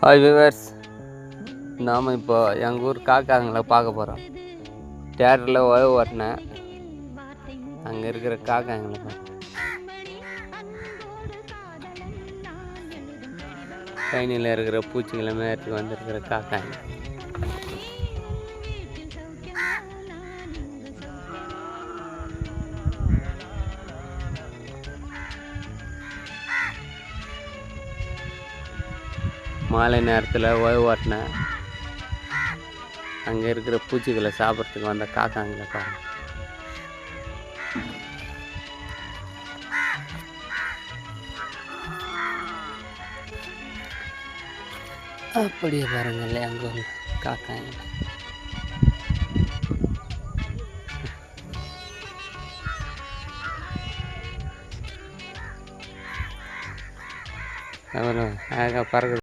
Hi viewers, நாம் இப்போ எங்கள் ஊர் காக்காங்களை பார்க்க போகிறோம். தேட்டரில் உழவு ஓட்டினேன், அங்கே இருக்கிற காக்காங்களை கைனியில் இருக்கிற பூச்சிகளை மேற்கு வந்திருக்கிற காக்காங்க. மாலை நேரத்தில் உழவு ஓட்டினேன், அங்கே இருக்கிற பூச்சிகளை சாப்பிட்றதுக்கு வந்த காக்காங்களை பாருங்கள். அப்படியே பாருங்கள் எங்கள் ஊர் காக்காங்க. அப்புறம் அழகாக பறக்குது.